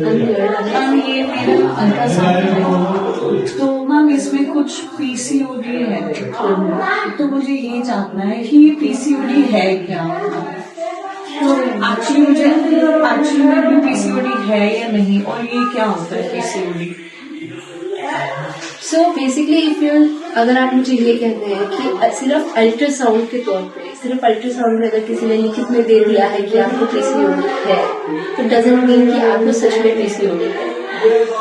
Ma'am ये मेरा ultrasound है, तो मैम इसमें कुछ पीसीओडी है, तो मुझे ये जानना है कि ये पीसीओडी है क्या। तो एक्चुअली में भी पीसीओडी है या नहीं, और ये क्या होता है PCOD. So basically if you, अगर आप मुझे ये कहते हैं कि सिर्फ अल्ट्रासाउंड के तौर पे, सिर्फ अल्ट्रासाउंड में अगर किसी ने लिखित में दे दिया है कि आपको पीसीओडी है, तो डजंट मीन कि आपको सच में पीसीओडी है।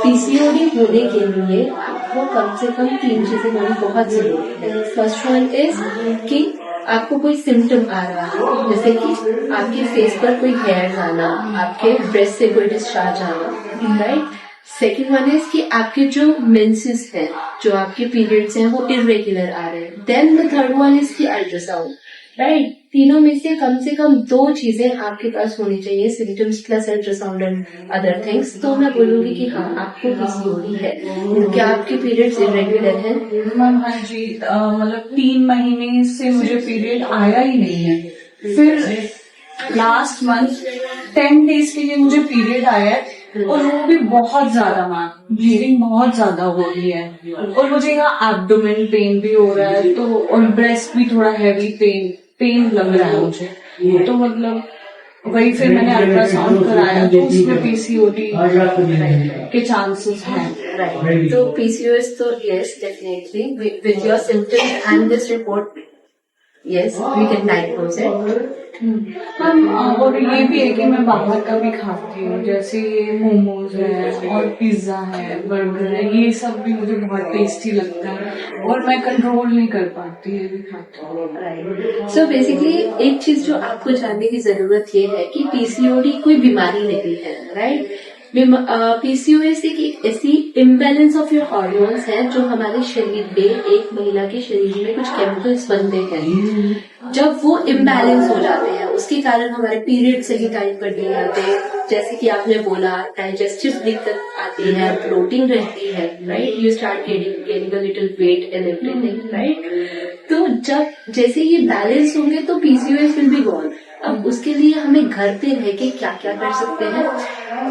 पीसीओडी होने के लिए आपको कम से कम 3 चीजें होनी बहुत जरूरी है। फर्स्ट वन इज कि आपको कोई सिम्टम आ रहा है, जैसे कि आपके फेस पर कोई हेयर आना, आपके ब्रेस्ट से कोई डिस्चार्ज आना, राइट। सेकेंड वन इज कि आपके जो मेंसेस हैं, जो आपके पीरियड्स हैं, वो इरेगुलर आ रहे हैं। Then the third one is key ultrasound, right. तीनों में से कम 2 चीजें आपके पास होनी चाहिए, symptoms plus ultrasound and other things. तो मैं बोलूंगी कि हाँ, आपको पीसीओडी है। क्या आपके पीरियड्स इरेगुलर हैं? मैम हाँ जी, मतलब 3 महीने से मुझे पीरियड आया ही नहीं है। फिर लास्ट मंथ 10 डेज के लिए मुझे पीरियड आया है, और वो भी बहुत ज्यादा मैम, ब्लीडिंग बहुत ज्यादा हो रही है, और मुझे यहाँ एब्डोमेन पेन भी हो रहा है, तो और ब्रेस्ट भी थोड़ा हैवी पेन लग रहा है मुझे। तो मतलब वही फिर मैंने अल्ट्रासाउंड कराया, तो उसमें पीसीओडी के चांसेस हैं। राइट, तो पीसीओएस तो yes definitely with your symptoms and this report, yes we can diagnose it. Ma'am और ये भी है कि मैं बाहर का भी खाती हूँ, जैसे ये मोमोज है और पिज्जा है, बर्गर है, ये सब भी मुझे बहुत टेस्टी लगता है, और मैं कंट्रोल नहीं कर पाती, ये भी खाती हूँ। राइट, सो बेसिकली एक चीज जो आपको जानने की जरूरत ये है कि पीसीओडी कोई बीमारी नहीं है, राइट। पीसीओएस एक ऐसी इम्बैलेंस ऑफ योर हार्मोन्स है जो हमारे शरीर में, एक महिला के शरीर में कुछ केमिकल्स बनते हैं, जब वो इम्बैलेंस हो जाते हैं उसके कारण हमारे पीरियड सही टाइम पर नहीं आते। जैसे कि आपने बोला, डाइजेस्टिव दिक्कत आती है, ब्लोटिंग रहती है, right, you start gaining a little weight and everything, right. तो जब जैसे ये बैलेंस होंगे तो पीसीओएस विल बी गॉन। अब उसके लिए हमें घर पे रह के क्या क्या कर सकते हैं।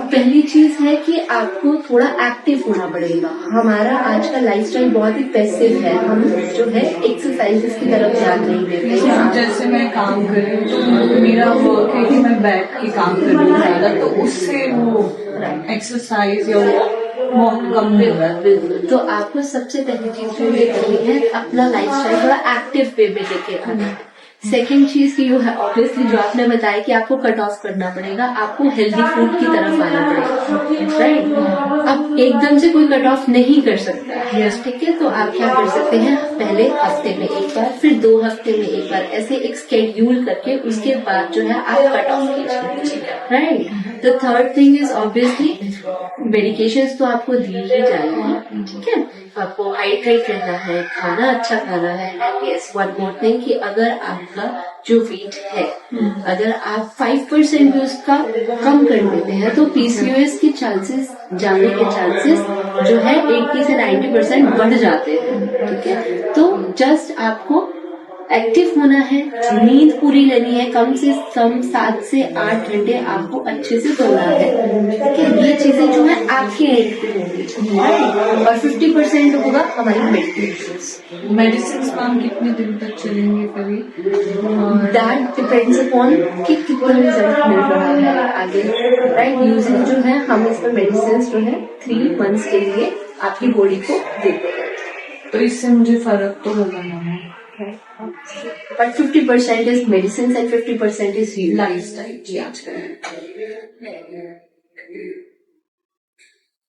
पहली चीज है कि आपको थोड़ा एक्टिव होना पड़ेगा। हमारा आज का लाइफस्टाइल बहुत ही पैसिव है, हम जो है एक्सरसाइजेस की तरफ ध्यान नहीं देते। जैसे मैं काम कर रही हूँ, तो मेरा वर्क है कि मैं बैठ के काम कर रही हूँ ज्यादा, तो उससे वो एक्सरसाइज या बहुत कम हो रहा है। तो आपको सबसे पहली चीज जो ये करनी है, अपना लाइफस्टाइल थोड़ा एक्टिव वे में लेके आना है। सेकेंड चीज की यू है ऑब्वियसली जो आपने बताया कि आपको कट ऑफ करना पड़ेगा, आपको हेल्दी फूड की तरफ आना पड़ेगा, राइट। अब एकदम से कोई कट ऑफ नहीं कर सकता, यस, ठीक है। तो आप क्या कर सकते हैं, पहले हफ्ते में एक बार, फिर 2 हफ्ते में एक बार, ऐसे एक स्केड्यूल करके उसके बाद जो है आप कट ऑफ कीजिए, right. The third thing is obviously medications तो आपको दी ही जाएगी, ठीक है। आपको हाइड्रेट रहना है, खाना अच्छा खाना है, and yes one more thing कि अगर आपका जो वेट है, अगर आप 5% भी उसका कम कर देते हैं तो पीसीओएस के चांसेस जाने के चांसेस जो है 80 से 90% बढ़ जाते हैं, ठीक है। तो जस्ट आपको एक्टिव होना है, नींद पूरी लेनी है, कम से कम 7 से 8 घंटे आपको अच्छे से सोना है, ठीक है। ये चीजें जो है आपके एंड पे होंगी, और 50% होगा हमारी मेडिसिन मैम कितने दिन तक चलेंगे कभी? दैट डिपेंड्स अपॉन कि कितना रिजल्ट मिल रहा है आगे, राइट। यूजली जो है हम इसमें मेडिसिन जो है 3 मंथ्स के लिए आपकी बॉडी को देते हैं, तो इससे मुझे फर्क तो होगा ना। But 50% is medicines and 50% is lifestyle.